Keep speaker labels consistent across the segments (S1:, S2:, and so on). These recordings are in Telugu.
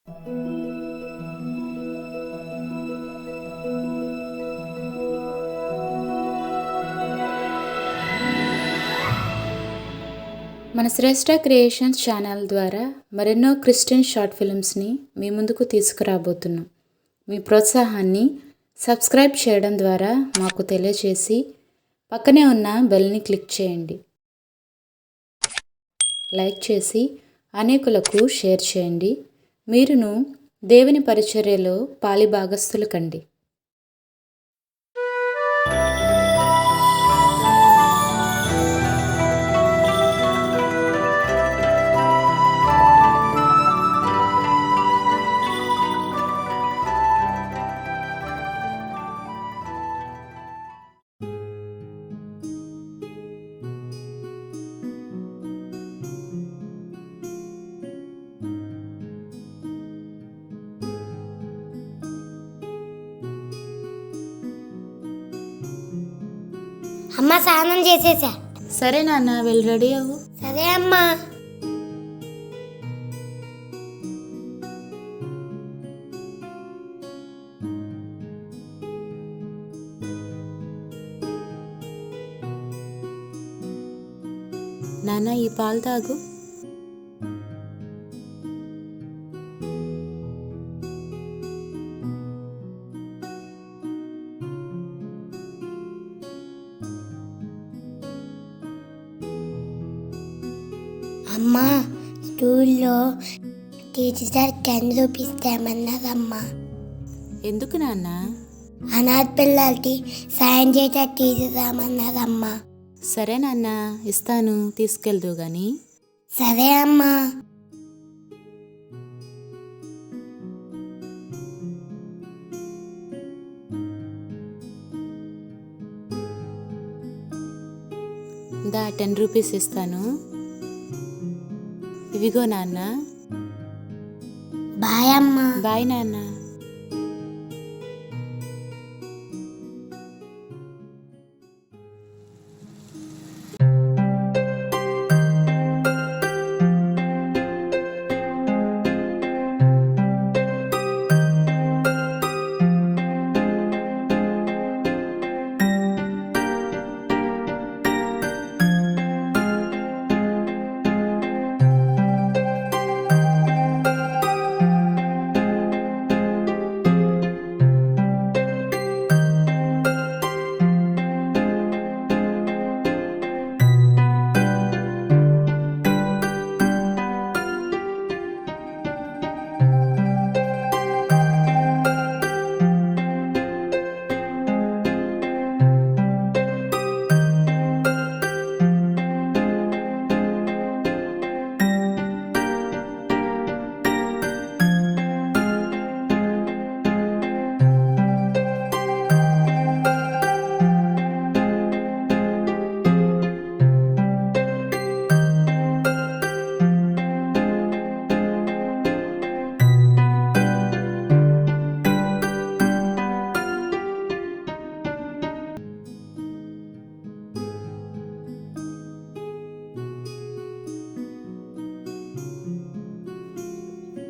S1: మన శ్రేష్ఠ క్రియేషన్స్ ఛానల్ ద్వారా మరెన్నో క్రిస్టియన్ షార్ట్ ఫిల్మ్స్ని మీ ముందుకు తీసుకురాబోతున్నాం. మీ ప్రోత్సాహాన్ని సబ్స్క్రైబ్ చేయడం ద్వారా మాకు తెలియజేసి పక్కనే ఉన్న బెల్ని క్లిక్ చేయండి. లైక్ చేసి అనేకులకు షేర్ చేయండి. మీరును దేవుని పరిచర్యలో పాలిభాగస్తులు కండి.
S2: అమ్మ స్నానం చేసేసా.
S1: సరే నాన్న, వెళ్ళి రెడీ అవ్వు.
S2: సరే అమ్మా.
S1: నాన్న, ఈ పాలు తాగు.
S2: అమ్మా, స్కూల్లో టీచర్ 10 రూపీస్ తేమన్నదమ్మా.
S1: ఎందుకు నాన్న?
S2: అనాథ పిల్లలకి సాయం చేసే తీసుకురామన్నదమ్మా.
S1: సరే నాన్న, ఇస్తాను, తీసుకెళ్దు గాని.
S2: సరే అమ్మా.
S1: దా 10 రూపీస్ ఇస్తాను. ఇవిగో నాన్న.
S2: బాయ్ అమ్మా.
S1: బాయ్ నాన్న.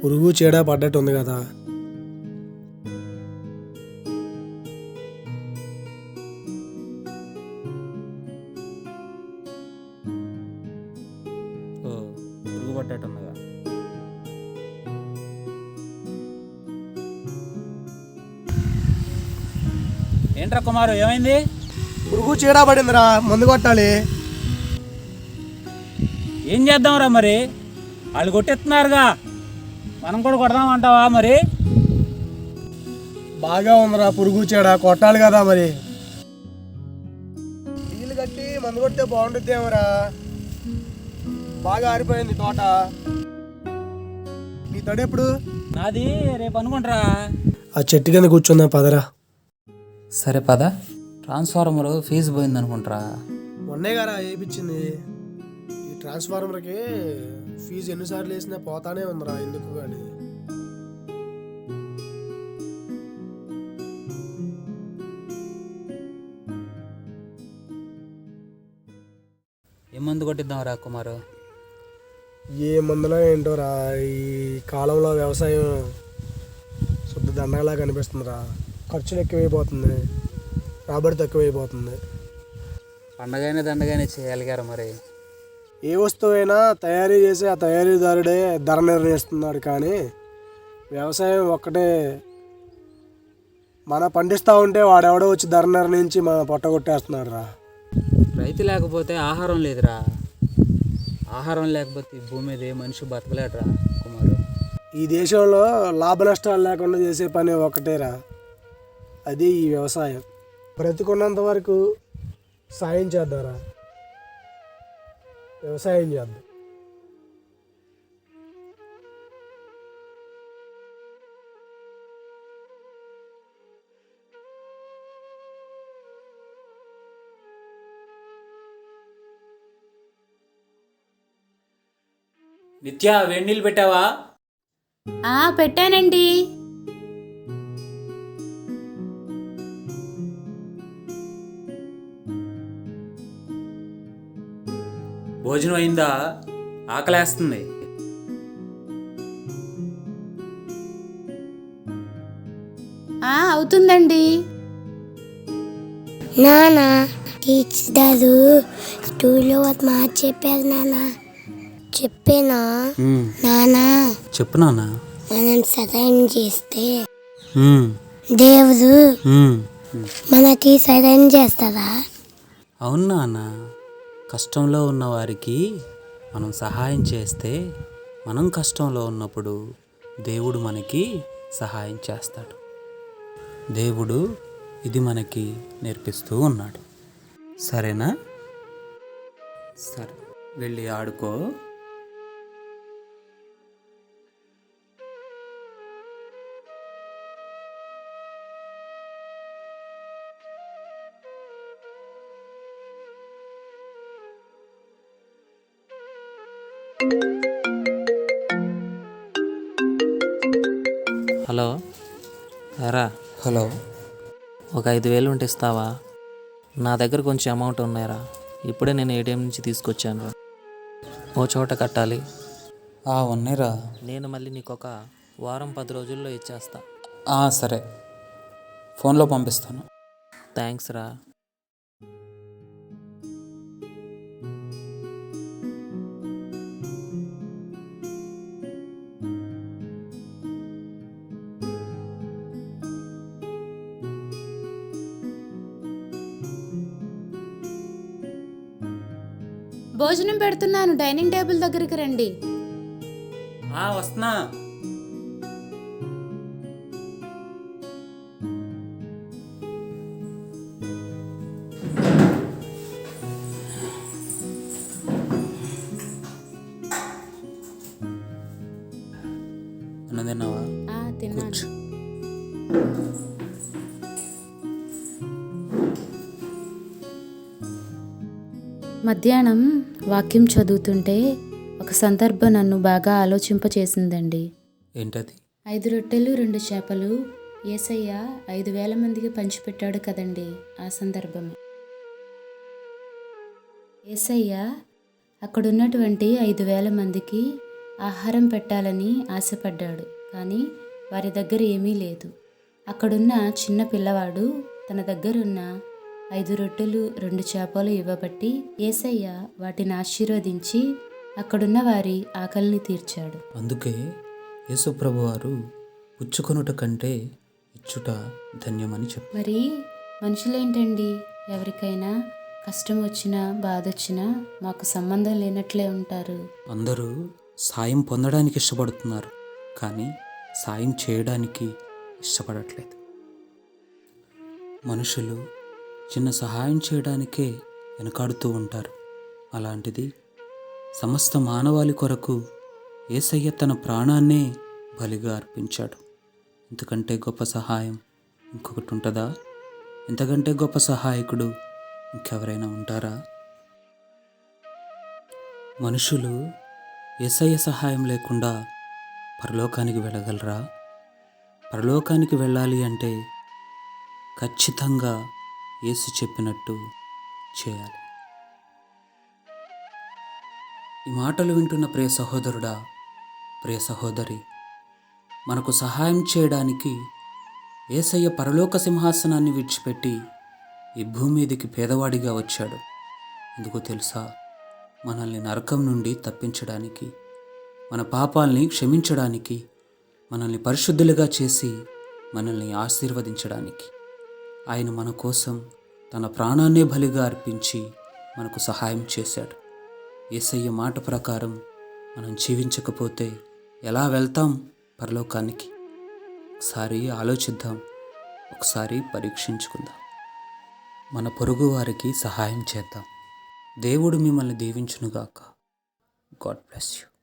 S3: పురుగు చీడ పడ్డట్టు ఉంది కదా.
S4: పురుగు పడ్డట్టు ఉందిగా. ఏంట్రా కుమారు, ఏమైంది?
S3: పురుగు చీడ పడిందిరా, మందు కొట్టాలి.
S4: ఏం చేద్దాంరా మరి? వాళ్ళు కొట్టేస్తున్నారుగా, మనం కూడా కొడదామంటావా మరి?
S3: బాగా ఉందిరా పురుగు చీడ, కొట్టాలి కదా మరి. నీళ్ళు కట్టి మందు కొట్టే బాగుంటుందేమరా. బాగా ఆరిపోయింది తోట. నీ తడెప్పుడు?
S4: నాది రేపు అనుకుంటారా.
S3: ఆ చెట్టు కింద కూర్చుందా, పదరా.
S5: సరే పద. ట్రాన్స్ఫార్మర్ ఫీజు పోయింది అనుకుంటారా.
S3: మొన్నే గారా వేయించింది. ఈ ట్రాన్స్ఫార్మర్కి ఫీజు ఎన్నిసార్లు వేసినా పోతానే ఉందిరా, ఎందుకు కానీ.
S5: ఏ మందు కొట్టిద్దాం రా కుమారు?
S3: ఏ మందులో ఏంటోరా, ఈ కాలంలో వ్యవసాయం శుద్ధ దండగలా కనిపిస్తుందిరా. ఖర్చులు ఎక్కువైపోతుంది, రాబడి తక్కువైపోతుంది.
S5: పండగైనా దండగానే చేయాలి గారా మరి.
S3: ఏ వస్తువైనా తయారీ చేసి ఆ తయారీదారుడే ధర నిర్ణయిస్తున్నాడు, కానీ వ్యవసాయం ఒక్కటే మన పండిస్తూ ఉంటే వాడెవడో వచ్చి ధర నిర్ణయించి మన పొట్టగొట్టేస్తున్నాడు రా.
S5: రైతు లేకపోతే ఆహారం లేదురా. ఆహారం లేకపోతే ఈ భూమి మీద ఏ మనిషి బతకలేడురా కుమారు.
S3: ఈ దేశంలో లాభ నష్టాలు లేకుండా చేసే పని ఒకటేరా, అది ఈ వ్యవసాయం. బ్రతికున్నంత వరకు సాయం చేద్దారా, వ్యవసాయం చేద్దాం.
S5: నిత్య వేడి నీళ్ళు పెట్టావా?
S1: పెట్టానండి.
S5: భోజనం అయిందా? ఆకలేస్తుంది.
S1: అవుతుందండి.
S2: నాన్న టీచర్ స్కూల్లో ఒక మాట చెప్పారు నాన్న. చెప్పేనా నాన్న?
S5: చెప్పు నాన్న.
S2: మనం సహాయం చేస్తే దేవుడు మనకి సహాయం చేస్తారా?
S5: అవును నాన్న, కష్టంలో ఉన్న వారికి మనం సహాయం చేస్తే మనం కష్టంలో ఉన్నప్పుడు దేవుడు మనకి సహాయం చేస్తాడు. దేవుడు ఇది మనకి నేర్పిస్తూ ఉన్నాడు. సరేనా? సరే, వెళ్ళి ఆడుకో.
S6: హలో ఎరా,
S5: హలో.
S6: ఒక 5,000 ఉంటే ఇస్తావా? నా దగ్గర కొంచెం అమౌంట్ ఉన్నాయరా. ఇప్పుడే నేను ఏటీఎం నుంచి తీసుకొచ్చాను రా. ఓ చోట కట్టాలి.
S5: ఉన్నాయిరా.
S6: నేను మళ్ళీ నీకు ఒక వారం 10 రోజుల్లో ఇచ్చేస్తా.
S5: సరే, ఫోన్లో పంపిస్తాను.
S6: థ్యాంక్స్ రా.
S1: భోజనం పెడుతున్నాను, డైనింగ్ టేబుల్ దగ్గరికి రండి.
S5: వస్తున్నా. అన్నం తిన్నావా?
S1: తిన్నాను.
S5: కూర్చో.
S1: మధ్యాహ్నం వాక్యం చదువుతుంటే ఒక సందర్భం నన్ను బాగా ఆలోచింపచేసిందండి.
S5: ఏంటది?
S1: 5 రొట్టెలు 2 చేపలు యేసయ్య 5,000 మందికి పంచిపెట్టాడు కదండి. ఆ సందర్భమే యేసయ్య అక్కడున్నటువంటి 5,000 మందికి ఆహారం పెట్టాలని ఆశపడ్డాడు, కానీ వారి దగ్గర ఏమీ లేదు. అక్కడున్న చిన్న పిల్లవాడు తన దగ్గరున్న 5 రొట్టెలు 2 చేపలు ఇవ్వబట్టి యేసయ్య వాటిని ఆశీర్వదించి అక్కడున్న వారి ఆకలిని తీర్చాడు.
S5: అందుకే యేసుప్రభు వారు పుచ్చుకొనుట కంటే ఇచ్చుట ధన్యమని చెప్పారు.
S1: మరి మనుషులేంటండి, ఎవరికైనా కష్టం వచ్చినా బాధ వచ్చినా మాకు సంబంధం లేనట్లే ఉంటారు.
S5: అందరూ సాయం పొందడానికి ఇష్టపడుతున్నారు, కానీ సాయం చేయడానికి ఇష్టపడట్లేదు. మనుషులు చిన్న సహాయం చేయడానికే వెనకాడుతూ ఉంటారు. అలాంటిది సమస్త మానవాళి కొరకు యేసయ్య తన ప్రాణాన్నే బలిగా అర్పించాడు. ఇంతకంటే గొప్ప సహాయం ఇంకొకటి ఉంటుందా? ఇంతకంటే గొప్ప సహాయకుడు ఇంకెవరైనా ఉంటారా? మనుషులు యేసయ్య సహాయం లేకుండా పరలోకానికి వెళ్ళగలరా? పరలోకానికి వెళ్ళాలి అంటే ఖచ్చితంగా యేసు చెప్పినట్టు చేయాలి. ఈ మాటలు వింటున్న ప్రియ సహోదరుడా, ప్రియ సహోదరి, మనకు సహాయం చేయడానికి యేసయ్య పరలోక సింహాసనాన్ని విడిచిపెట్టి ఈ భూమి మీదకి పేదవాడిగా వచ్చాడు. ఎందుకో తెలుసా? మనల్ని నరకం నుండి తప్పించడానికి, మన పాపాల్ని క్షమించడానికి, మనల్ని పరిశుద్ధులుగా చేసి మనల్ని ఆశీర్వదించడానికి. ఆయన మన కోసం తన ప్రాణాన్నే బలిగా అర్పించి మనకు సహాయం చేశాడు. యేసయ్య మాట ప్రకారం మనం జీవించకపోతే ఎలా వెళ్తాం పరలోకానికి? ఒకసారి ఆలోచిద్దాం, ఒకసారి పరీక్షించుకుందాం. మన పొరుగు వారికి సహాయం చేద్దాం. దేవుడు మిమ్మల్ని దీవించునుగాక. God bless you.